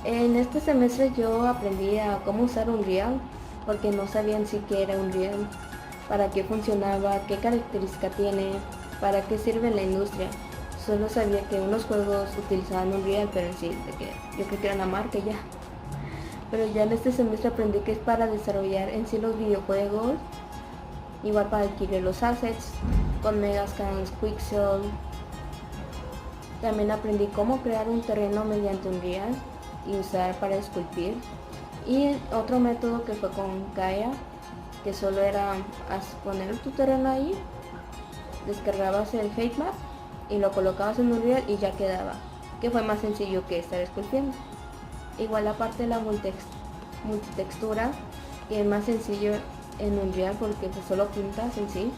En este semestre yo aprendí a cómo usar Unreal, porque no sabían si qué era Unreal, para qué funcionaba, qué característica tiene, para qué sirve en la industria. Solo sabía que unos juegos utilizaban Unreal, pero en sí, de que yo creo que era una marca ya. Pero ya en este semestre aprendí que es para desarrollar en sí los videojuegos, igual para adquirir los assets con Megascans, Quixel. También aprendí cómo crear un terreno mediante Unreal y usar para esculpir. Y otro método que fue con Gaia, que solo era poner tu terreno ahí, descargabas el Map y lo colocabas en Unreal y ya quedaba, que fue más sencillo que estar esculpiendo. Igual la parte de la multitextura, que es más sencillo en Unreal porque pues solo pintas en sí,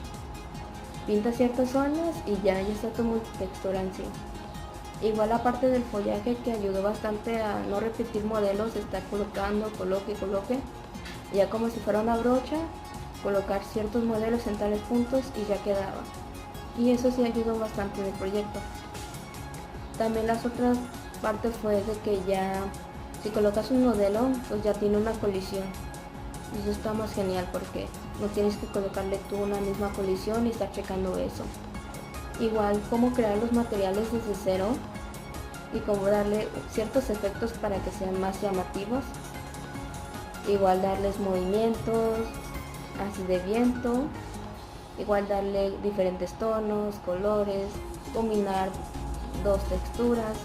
pintas ciertas zonas y ya está tu multitextura en sí. Igual la parte del follaje, que ayudó bastante a no repetir modelos, estar colocando, coloque, ya como si fuera una brocha, colocar ciertos modelos en tales puntos y ya quedaba. Y eso sí ayudó bastante en el proyecto. También las otras partes fue de que ya si colocas un modelo, pues ya tiene una colisión. Y eso está más genial porque no tienes que colocarle tú una misma colisión y estar checando eso. Igual cómo crear los materiales desde cero y cómo darle ciertos efectos para que sean más llamativos. Igual darles movimientos, así de viento. Igual darle diferentes tonos, colores, combinar dos texturas.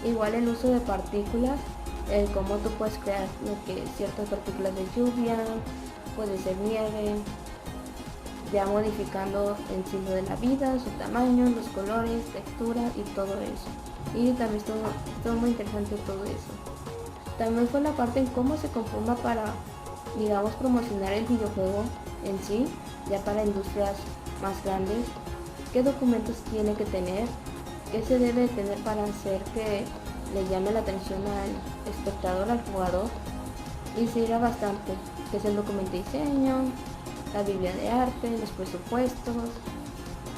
Igual el uso de partículas, cómo tú puedes crear ciertas partículas de lluvia, puede ser nieve, ya modificando el signo de la vida, su tamaño, los colores, textura y todo eso. Y también estuvo muy interesante todo eso. También fue la parte en cómo se conforma para, digamos, promocionar el videojuego en sí, ya para industrias más grandes, qué documentos tiene que tener, qué se debe tener para hacer que le llame la atención al espectador, al jugador. Y sí era bastante, que es el documento de diseño, la biblia de arte, los presupuestos,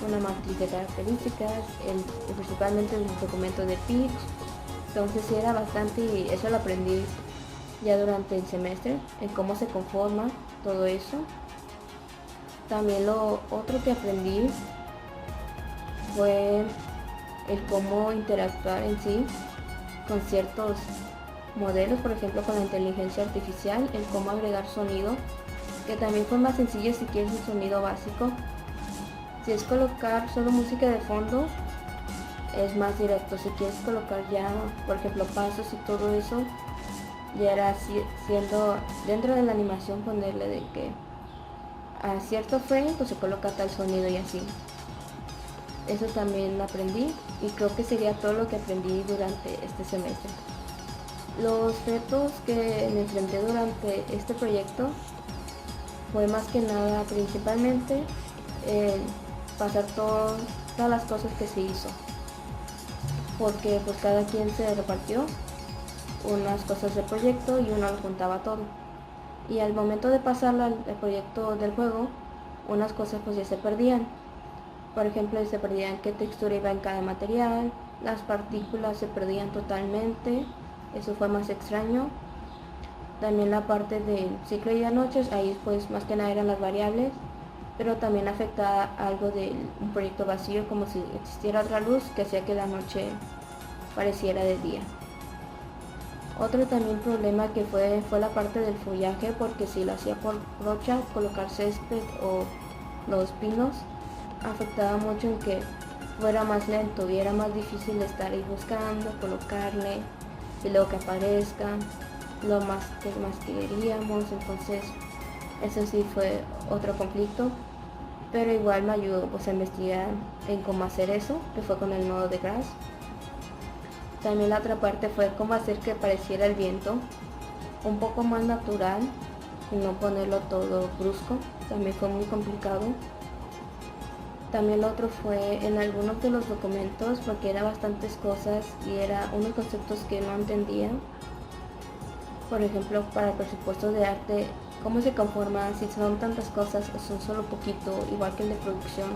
una matriz de características, principalmente el documento de pitch. Entonces sí era bastante y eso lo aprendí ya durante el semestre, en cómo se conforma todo eso. También lo otro que aprendí fue el cómo interactuar en sí con ciertos modelos, por ejemplo con la inteligencia artificial, el cómo agregar sonido, que también fue más sencillo si quieres un sonido básico. Si es colocar solo música de fondo, es más directo. Si quieres colocar ya, por ejemplo, pasos y todo eso, ya era siendo dentro de la animación ponerle de que a cierto frame pues se coloca tal sonido y así. Eso también lo aprendí y creo que sería todo lo que aprendí durante este semestre. Los retos que me enfrenté durante este proyecto fue más que nada principalmente pasar todas las cosas que se hizo, porque pues cada quien se repartió unas cosas del proyecto y uno lo juntaba todo, y al momento de pasarlo al proyecto del juego, unas cosas pues ya se perdían. Por ejemplo, se perdían qué textura iba en cada material, las partículas se perdían totalmente, eso fue más extraño. También la parte del ciclo de noches, ahí pues más que nada eran las variables, pero también afectaba algo de un proyecto vacío, como si existiera otra luz que hacía que la noche pareciera de día. Otro también problema que fue la parte del follaje, porque si lo hacía por brocha, colocar césped o los pinos, afectaba mucho en que fuera más lento y era más difícil estar ahí buscando, colocarle y luego que aparezca lo más que queríamos. Entonces eso sí fue otro conflicto, pero igual me ayudó pues a investigar en cómo hacer eso, que fue con el nodo de Grass. También la otra parte fue cómo hacer que pareciera el viento un poco más natural y no ponerlo todo brusco, también fue muy complicado. También lo otro fue en algunos de los documentos, porque eran bastantes cosas y eran unos conceptos que no entendía. Por ejemplo, para el presupuesto de arte, cómo se conforma, si son tantas cosas o son solo poquito, igual que el de producción,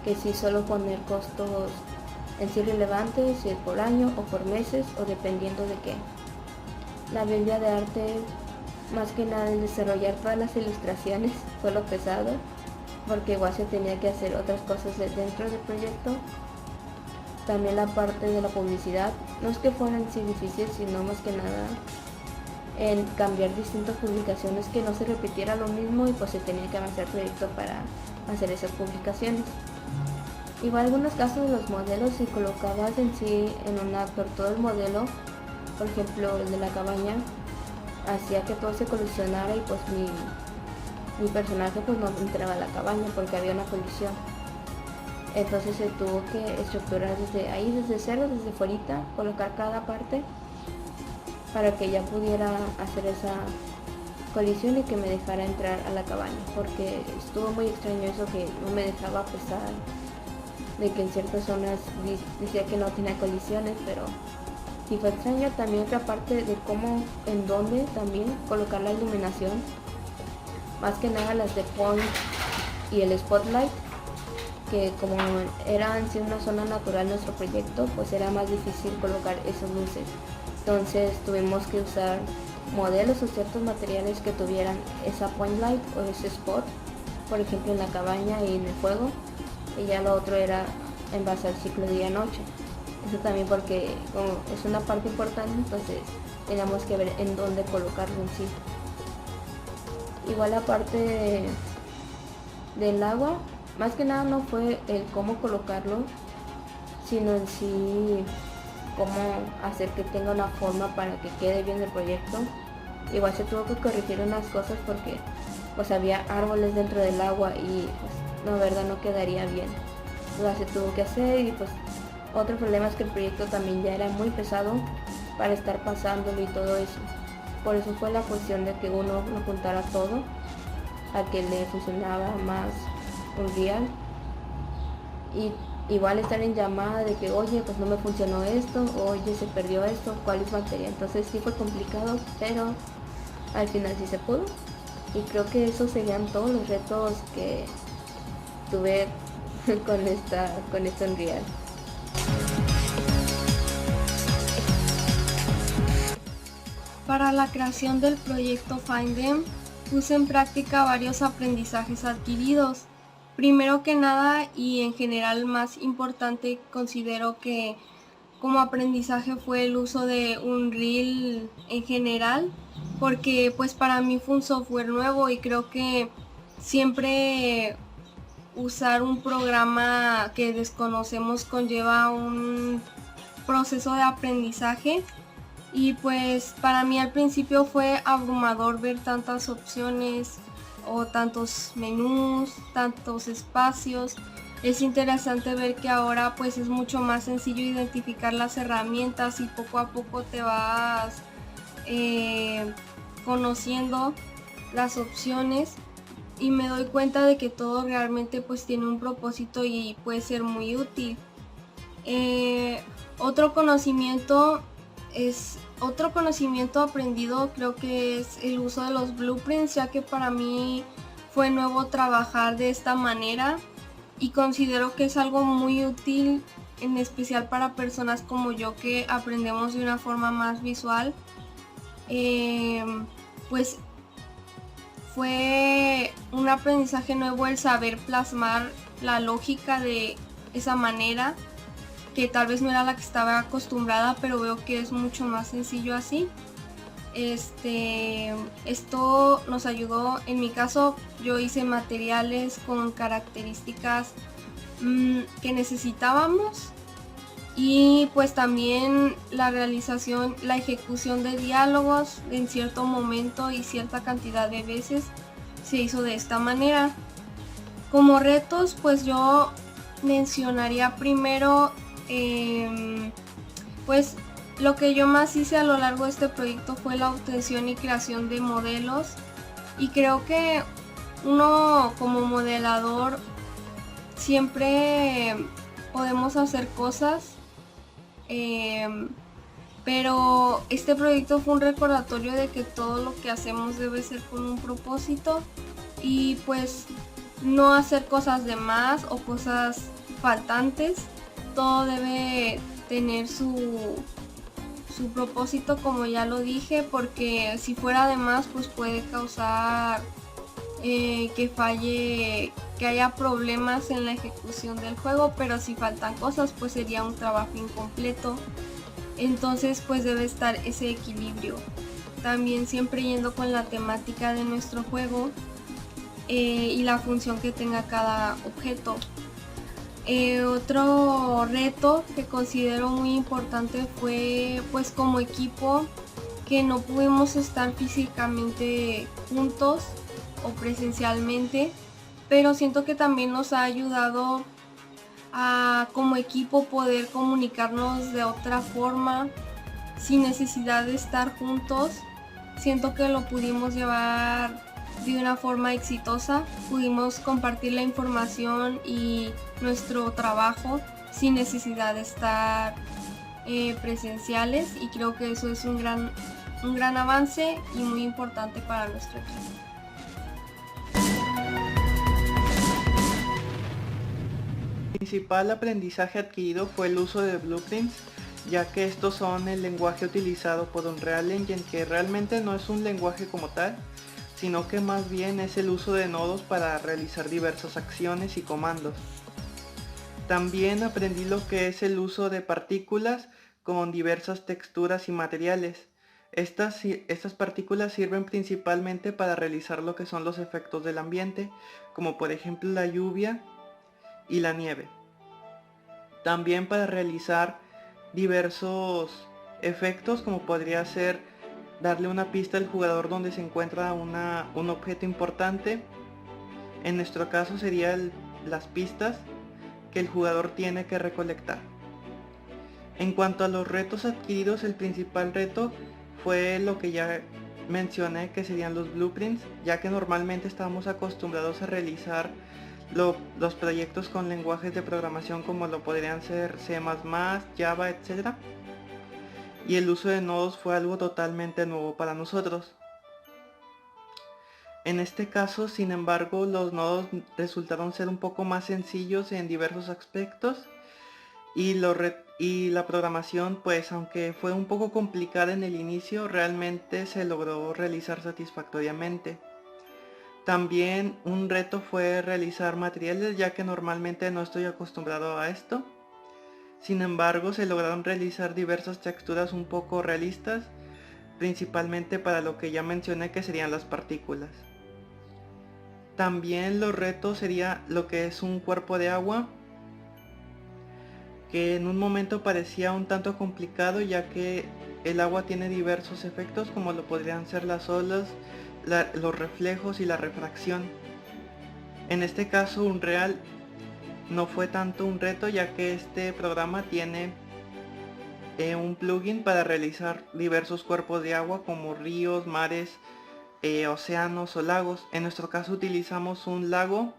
que si solo poner costos en sí relevantes, si es por año o por meses o dependiendo de qué. la Biblia de arte, más que nada el desarrollar todas las ilustraciones fue lo pesado, porque igual se tenía que hacer otras cosas dentro del proyecto. También la parte de la publicidad, no es que fueran sí difíciles, sino más que nada en cambiar distintas publicaciones, que no se repitiera lo mismo, y pues se tenía que avanzar el proyecto para hacer esas publicaciones. Igual en algunos casos de los modelos, si colocabas en sí en un actor todo el modelo, por ejemplo el de la cabaña, hacía que todo se colisionara y pues mi personaje pues no entraba a la cabaña porque había una colisión. Entonces se tuvo que estructurar desde ahí, desde cero, desde fuerita, colocar cada parte para que ya pudiera hacer esa colisión y que me dejara entrar a la cabaña, porque estuvo muy extraño eso, que no me dejaba pasar, de que en ciertas zonas decía que no tenía colisiones, pero sí fue extraño. También otra parte de cómo, en dónde también colocar la iluminación, más que nada las de point y el spotlight, que como era en sí una zona natural nuestro proyecto, pues era más difícil colocar esas luces. Entonces tuvimos que usar modelos o ciertos materiales que tuvieran esa point light o ese spot, por ejemplo en la cabaña y en el fuego, y ya lo otro era en base al ciclo día-noche. Eso también porque como es una parte importante, entonces teníamos que ver en dónde colocarlo en sí. Igual la parte del agua, más que nada no fue el cómo colocarlo, sino en sí cómo hacer que tenga una forma para que quede bien el proyecto. Igual se tuvo que corregir unas cosas porque pues había árboles dentro del agua y pues la verdad no quedaría bien. Lo se tuvo que hacer, y pues otro problema es que el proyecto también ya era muy pesado para estar pasándolo y todo eso. Por eso fue la cuestión de que uno lo juntara todo a que le funcionaba más Unreal, y igual estar en llamada de que oye pues no me funcionó esto, oye se perdió esto, cuál es materia. Entonces sí fue complicado, pero al final sí se pudo, y creo que esos serían todos los retos que tuve con esta Unreal. Para la creación del proyecto Find Them, puse en práctica varios aprendizajes adquiridos. Primero que nada, y en general más importante, considero que como aprendizaje fue el uso de Unreal en general, porque pues para mí fue un software nuevo y creo que siempre usar un programa que desconocemos conlleva un proceso de aprendizaje. Y pues para mí al principio fue abrumador ver tantas opciones o tantos menús, tantos espacios. Es interesante ver que ahora pues es mucho más sencillo identificar las herramientas y poco a poco te vas conociendo las opciones, y me doy cuenta de que todo realmente pues tiene un propósito y puede ser muy útil. Otro conocimiento aprendido creo que es el uso de los blueprints, ya que para mí fue nuevo trabajar de esta manera y considero que es algo muy útil, en especial para personas como yo que aprendemos de una forma más visual. Pues fue un aprendizaje nuevo el saber plasmar la lógica de esa manera, que tal vez no era la que estaba acostumbrada, pero veo que es mucho más sencillo así. Esto nos ayudó, en mi caso yo hice materiales con características que necesitábamos, y pues también la realización, la ejecución de diálogos en cierto momento y cierta cantidad de veces se hizo de esta manera. Como retos, pues yo mencionaría primero pues lo que yo más hice a lo largo de este proyecto fue la obtención y creación de modelos, y creo que uno como modelador siempre podemos hacer cosas, pero este proyecto fue un recordatorio de que todo lo que hacemos debe ser con un propósito, y pues no hacer cosas de más o cosas faltantes. Todo debe tener su su propósito, como ya lo dije, porque si fuera de más pues puede causar que falle, que haya problemas en la ejecución del juego, pero si faltan cosas pues sería un trabajo incompleto. Entonces pues debe estar ese equilibrio. También siempre yendo con la temática de nuestro juego y la función que tenga cada objeto. Otro reto que considero muy importante fue pues como equipo que no pudimos estar físicamente juntos o presencialmente, pero siento que también nos ha ayudado a como equipo poder comunicarnos de otra forma sin necesidad de estar juntos. Siento que lo pudimos llevar de una forma exitosa, pudimos compartir la información y nuestro trabajo sin necesidad de estar presenciales, y creo que eso es un gran avance y muy importante para nuestro equipo. El principal aprendizaje adquirido fue el uso de blueprints, ya que estos son el lenguaje utilizado por Unreal Engine, que realmente no es un lenguaje como tal, sino que más bien es el uso de nodos para realizar diversas acciones y comandos. También aprendí lo que es el uso de partículas con diversas texturas y materiales. Estas partículas sirven principalmente para realizar lo que son los efectos del ambiente, como por ejemplo la lluvia y la nieve. También para realizar diversos efectos, como podría ser darle una pista al jugador donde se encuentra un objeto importante. En nuestro caso serían las pistas que el jugador tiene que recolectar. En cuanto a los retos adquiridos, el principal reto fue lo que ya mencioné, que serían los blueprints, ya que normalmente estamos acostumbrados a realizar los proyectos con lenguajes de programación como lo podrían ser C++, Java, etc. Y el uso de nodos fue algo totalmente nuevo para nosotros. En este caso, sin embargo, los nodos resultaron ser un poco más sencillos en diversos aspectos, y la programación, pues aunque fue un poco complicada en el inicio, realmente se logró realizar satisfactoriamente. También un reto fue realizar materiales, ya que normalmente no estoy acostumbrado a esto. Sin embargo, se lograron realizar diversas texturas un poco realistas, principalmente para lo que ya mencioné, que serían las partículas. También los retos sería lo que es un cuerpo de agua, que en un momento parecía un tanto complicado, ya que el agua tiene diversos efectos, como lo podrían ser las olas, los reflejos y la refracción. En este caso Unreal no fue tanto un reto, ya que este programa tiene un plugin para realizar diversos cuerpos de agua como ríos, mares, océanos o lagos. En nuestro caso utilizamos un lago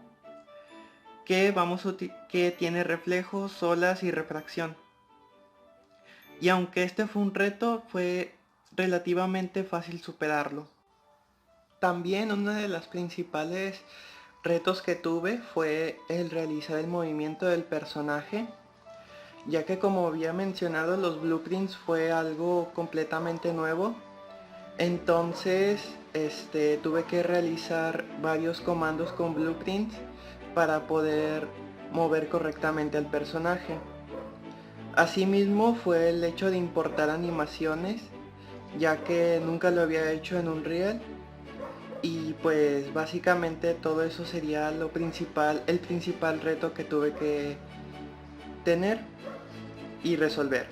que tiene reflejos, olas y refracción. Y aunque este fue un reto, fue relativamente fácil superarlo. También uno de los principales retos que tuve fue el realizar el movimiento del personaje, ya que como había mencionado, los blueprints fue algo completamente nuevo. Entonces tuve que realizar varios comandos con blueprints para poder mover correctamente al personaje. Asimismo fue el hecho de importar animaciones, ya que nunca lo había hecho en Unreal. Y pues básicamente todo eso sería el principal reto que tuve que tener y resolver.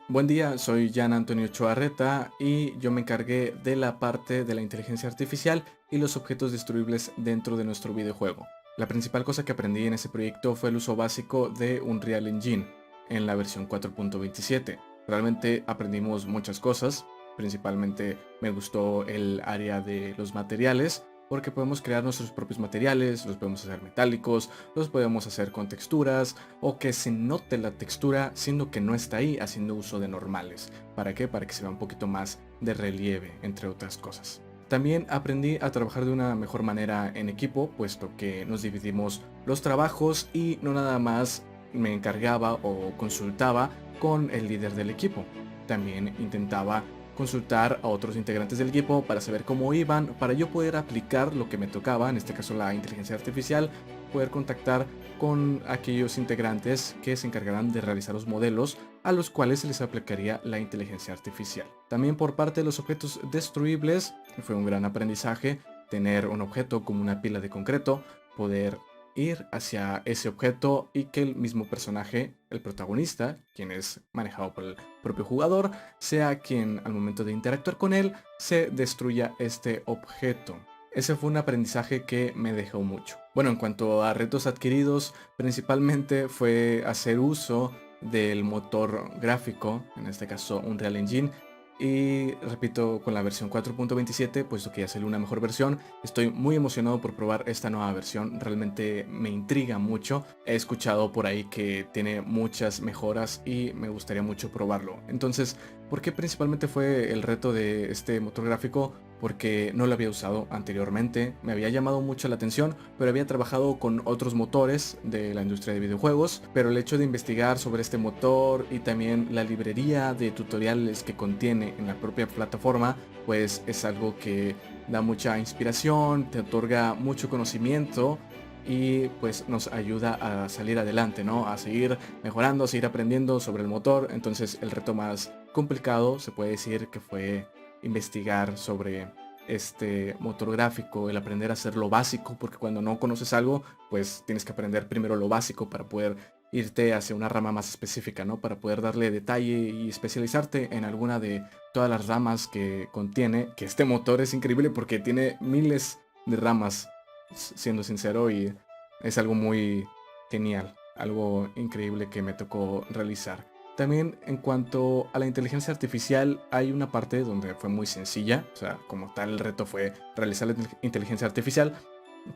Buen día, soy Jan Antonio Choarreta y yo me encargué de la parte de la inteligencia artificial y los objetos destruibles dentro de nuestro videojuego. La principal cosa que aprendí en ese proyecto fue el uso básico de Unreal Engine en la versión 4.27. Realmente aprendimos muchas cosas, principalmente me gustó el área de los materiales, porque podemos crear nuestros propios materiales, los podemos hacer metálicos, los podemos hacer con texturas, o que se note la textura siendo que no está ahí, haciendo uso de normales. ¿Para qué? Para que se vea un poquito más de relieve, entre otras cosas. También aprendí a trabajar de una mejor manera en equipo, puesto que nos dividimos los trabajos y no nada más me encargaba o consultaba con el líder del equipo. También intentaba consultar a otros integrantes del equipo para saber cómo iban, para yo poder aplicar lo que me tocaba, en este caso la inteligencia artificial, poder contactar con aquellos integrantes que se encargarán de realizar los modelos a los cuales se les aplicaría la inteligencia artificial. También por parte de los objetos destruibles fue un gran aprendizaje tener un objeto como una pila de concreto, poder ir hacia ese objeto y que el mismo personaje, el protagonista, quien es manejado por el propio jugador, sea quien al momento de interactuar con él se destruya este objeto. Ese fue un aprendizaje que me dejó mucho. Bueno, en cuanto a retos adquiridos, principalmente fue hacer uso del motor gráfico, en este caso Unreal Engine, y repito, con la versión 4.27, puesto que ya salió una mejor versión, estoy muy emocionado por probar esta nueva versión, realmente me intriga mucho. He escuchado por ahí que tiene muchas mejoras y me gustaría mucho probarlo. Entonces, ¿por qué principalmente fue el reto de este motor gráfico? Porque no lo había usado anteriormente, me había llamado mucho la atención, pero había trabajado con otros motores de la industria de videojuegos, pero el hecho de investigar sobre este motor y también la librería de tutoriales que contiene en la propia plataforma, pues es algo que da mucha inspiración, te otorga mucho conocimiento y pues nos ayuda a salir adelante, ¿no? A seguir mejorando, a seguir aprendiendo sobre el motor. Entonces el reto más complicado se puede decir que fue investigar sobre este motor gráfico, el aprender a hacer lo básico, porque cuando no conoces algo, pues tienes que aprender primero lo básico para poder irte hacia una rama más específica, ¿no? Para poder darle detalle y especializarte en alguna de todas las ramas que contiene, que este motor es increíble porque tiene miles de ramas, siendo sincero, y es algo muy genial, algo increíble que me tocó realizar. También en cuanto a la inteligencia artificial, hay una parte donde fue muy sencilla, o sea, como tal el reto fue realizar la inteligencia artificial,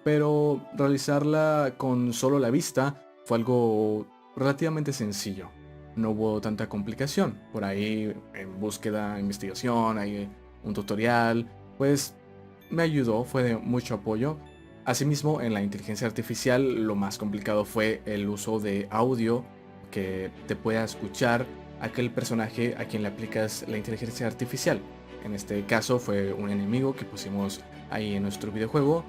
pero realizarla con solo la vista fue algo relativamente sencillo. No hubo tanta complicación. Por ahí en búsqueda, investigación, hay un tutorial, pues me ayudó, fue de mucho apoyo. Asimismo, en la inteligencia artificial lo más complicado fue el uso de audio, que te pueda escuchar aquel personaje a quien le aplicas la inteligencia artificial. En este caso fue un enemigo que pusimos ahí en nuestro videojuego,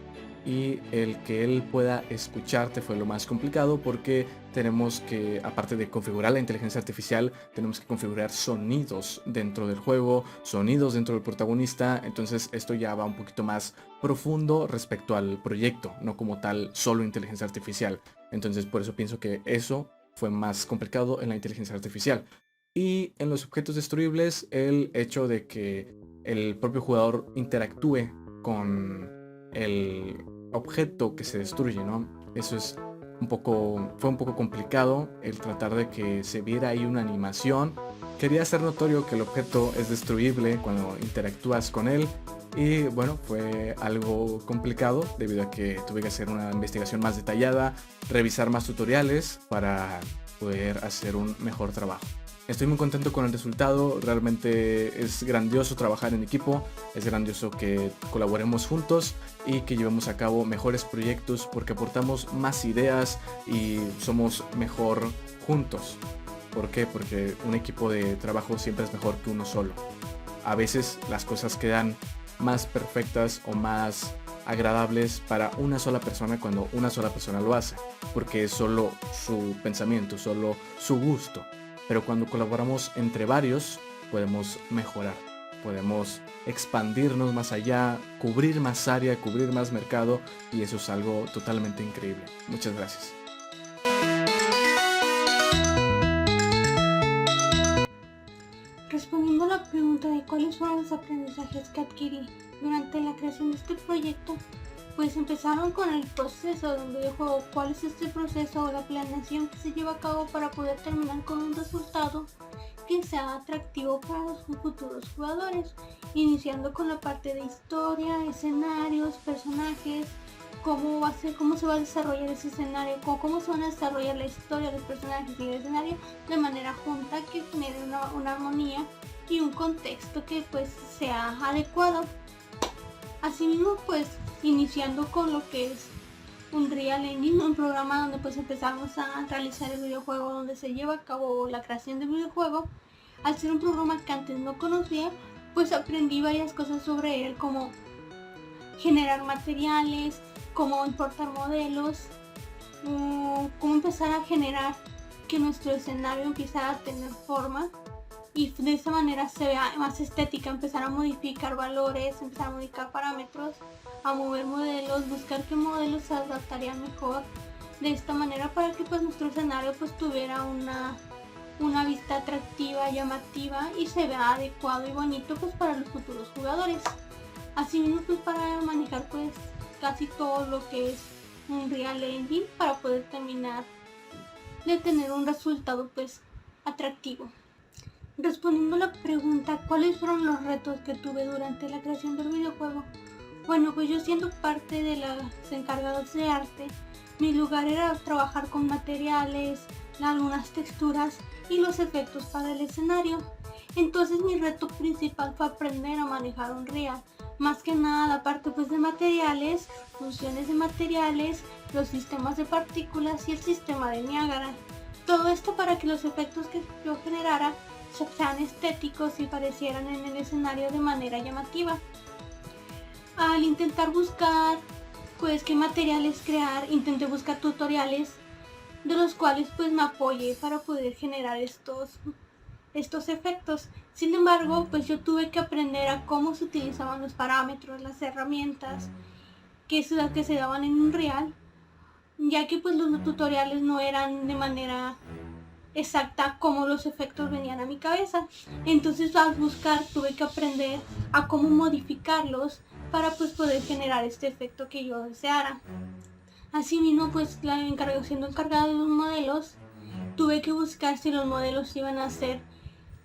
y el que él pueda escucharte fue lo más complicado porque tenemos que, aparte de configurar la inteligencia artificial, tenemos que configurar sonidos dentro del juego, sonidos dentro del protagonista. Entonces esto ya va un poquito más profundo respecto al proyecto, no como tal solo inteligencia artificial. Entonces por eso pienso que eso fue más complicado en la inteligencia artificial. Y en los objetos destruibles, el hecho de que el propio jugador interactúe con el objeto que se destruye, ¿no? Eso es fue un poco complicado, el tratar de que se viera ahí una animación. Quería hacer notorio que el objeto es destruible cuando interactúas con él. Y bueno, fue algo complicado debido a que tuve que hacer una investigación más detallada, revisar más tutoriales para poder hacer un mejor trabajo. Estoy muy contento con el resultado, realmente es grandioso trabajar en equipo, es grandioso que colaboremos juntos y que llevemos a cabo mejores proyectos porque aportamos más ideas y somos mejor juntos. ¿Por qué? Porque un equipo de trabajo siempre es mejor que uno solo. A veces las cosas quedan más perfectas o más agradables para una sola persona cuando una sola persona lo hace, porque es solo su pensamiento, solo su gusto. Pero cuando colaboramos entre varios, podemos mejorar, podemos expandirnos más allá, cubrir más área, cubrir más mercado, y eso es algo totalmente increíble. Muchas gracias. Respondiendo a la pregunta de cuáles fueron los aprendizajes que adquirí durante la creación de este proyecto, pues empezaron con el proceso de un videojuego. ¿Cuál es este proceso o la planeación que se lleva a cabo para poder terminar con un resultado que sea atractivo para los futuros jugadores? Iniciando con la parte de historia, escenarios, personajes, cómo se va a desarrollar ese escenario, cómo se van a desarrollar la historia, los personajes y el escenario de manera junta, que genere una armonía y un contexto que pues sea adecuado. Asimismo, pues iniciando con lo que es Unreal Engine, un programa donde pues empezamos a realizar el videojuego, donde se lleva a cabo la creación del videojuego. Al ser un programa que antes no conocía, pues aprendí varias cosas sobre él, como generar materiales, cómo importar modelos, cómo empezar a generar que nuestro escenario empiezara a tener forma y de esa manera se vea más estética, empezar a modificar valores, empezar a modificar parámetros, a mover modelos, buscar qué modelos se adaptarían mejor de esta manera para que pues nuestro escenario pues tuviera una vista atractiva, llamativa y se vea adecuado y bonito pues para los futuros jugadores. Asimismo pues para manejar pues casi todo lo que es Unreal Engine para poder terminar de tener un resultado pues atractivo. Respondiendo a la pregunta, ¿cuáles fueron los retos que tuve durante la creación del videojuego? Bueno, pues yo siendo parte de los encargados de arte, mi lugar era trabajar con materiales, algunas texturas y los efectos para el escenario. Entonces mi reto principal fue aprender a manejar Unreal. Más que nada la parte pues de materiales, funciones de materiales, los sistemas de partículas y el sistema de Niagara. Todo esto para que los efectos que yo generara sean estéticos y parecieran en el escenario de manera llamativa. Al intentar buscar pues qué materiales crear, intenté buscar tutoriales de los cuales pues me apoyé para poder generar estos efectos. Sin embargo, pues yo tuve que aprender a cómo se utilizaban los parámetros, las herramientas que se daban en Unreal, ya que pues los tutoriales no eran de manera exacta como los efectos venían a mi cabeza. Entonces al buscar tuve que aprender a cómo modificarlos para pues poder generar este efecto que yo deseara. Asimismo pues siendo encargada de los modelos, tuve que buscar si los modelos iban a ser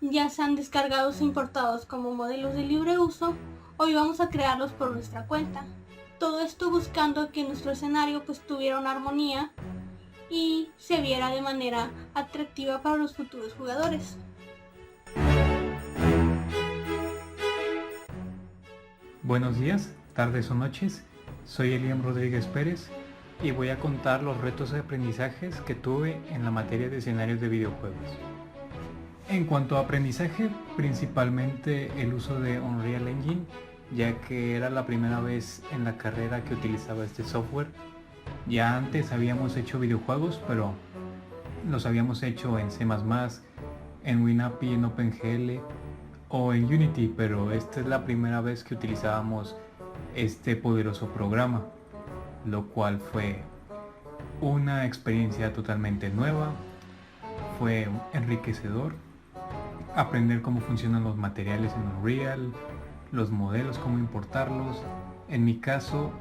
ya sean descargados e importados como modelos de libre uso o íbamos a crearlos por nuestra cuenta. Todo esto buscando que nuestro escenario pues tuviera una armonía y se viera de manera atractiva para los futuros jugadores. Buenos días, tardes o noches, soy Eliam Rodríguez Pérez y voy a contar los retos de aprendizajes que tuve en la materia de escenarios de videojuegos. En cuanto a aprendizaje, principalmente el uso de Unreal Engine, ya que era la primera vez en la carrera que utilizaba este software. Ya antes habíamos hecho videojuegos, pero los habíamos hecho en C++, en WinAPI, en OpenGL o en Unity, pero esta es la primera vez que utilizábamos este poderoso programa, lo cual fue una experiencia totalmente nueva, fue enriquecedor, aprender cómo funcionan los materiales en Unreal, los modelos, cómo importarlos. En mi caso,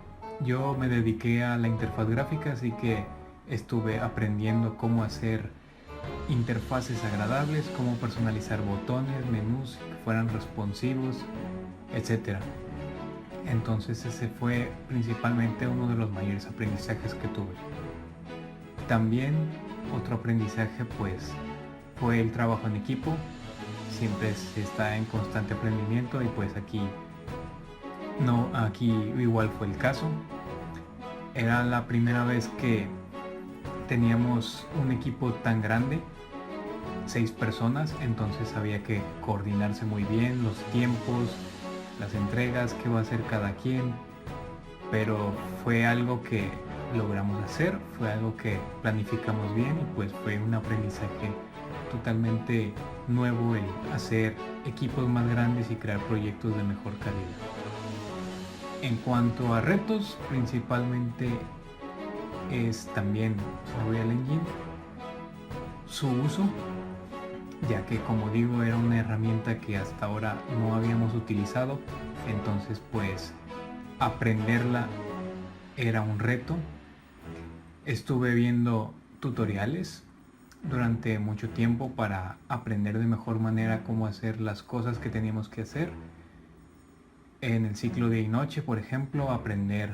yo me dediqué a la interfaz gráfica, así que estuve aprendiendo cómo hacer interfaces agradables, cómo personalizar botones, menús que fueran responsivos, etc. Entonces ese fue principalmente uno de los mayores aprendizajes que tuve. También otro aprendizaje pues fue el trabajo en equipo. Siempre se está en constante aprendimiento y pues aquí igual fue el caso. Era la primera vez que teníamos un equipo tan grande, 6 personas, entonces había que coordinarse muy bien, los tiempos, las entregas, qué va a hacer cada quien, pero fue algo que logramos hacer, fue algo que planificamos bien y pues fue un aprendizaje totalmente nuevo el hacer equipos más grandes y crear proyectos de mejor calidad. En cuanto a retos, principalmente es también Unreal Engine, su uso, ya que como digo era una herramienta que hasta ahora no habíamos utilizado, entonces pues aprenderla era un reto. Estuve viendo tutoriales durante mucho tiempo para aprender de mejor manera cómo hacer las cosas que teníamos que hacer. En el ciclo día y noche, por ejemplo, aprender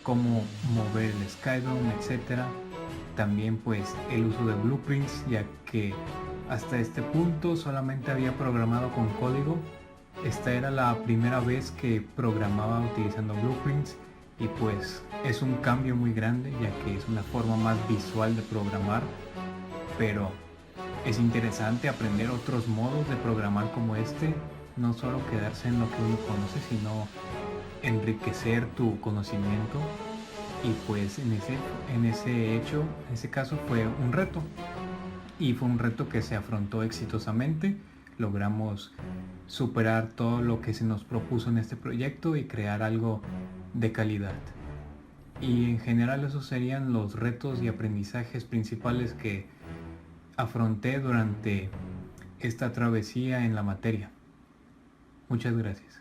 cómo mover el Skydome, etc. También pues el uso de blueprints, ya que hasta este punto solamente había programado con código Esta era la primera vez que programaba utilizando Blueprints y pues es un cambio muy grande, ya que es una forma más visual de programar, pero es interesante aprender otros modos de programar como este, no solo quedarse en lo que uno conoce, sino enriquecer tu conocimiento. Y pues en ese caso fue un reto, y fue un reto que se afrontó exitosamente. Logramos superar todo lo que se nos propuso en este proyecto y crear algo de calidad. Y en general esos serían los retos y aprendizajes principales que afronté durante esta travesía en la materia. Muchas gracias.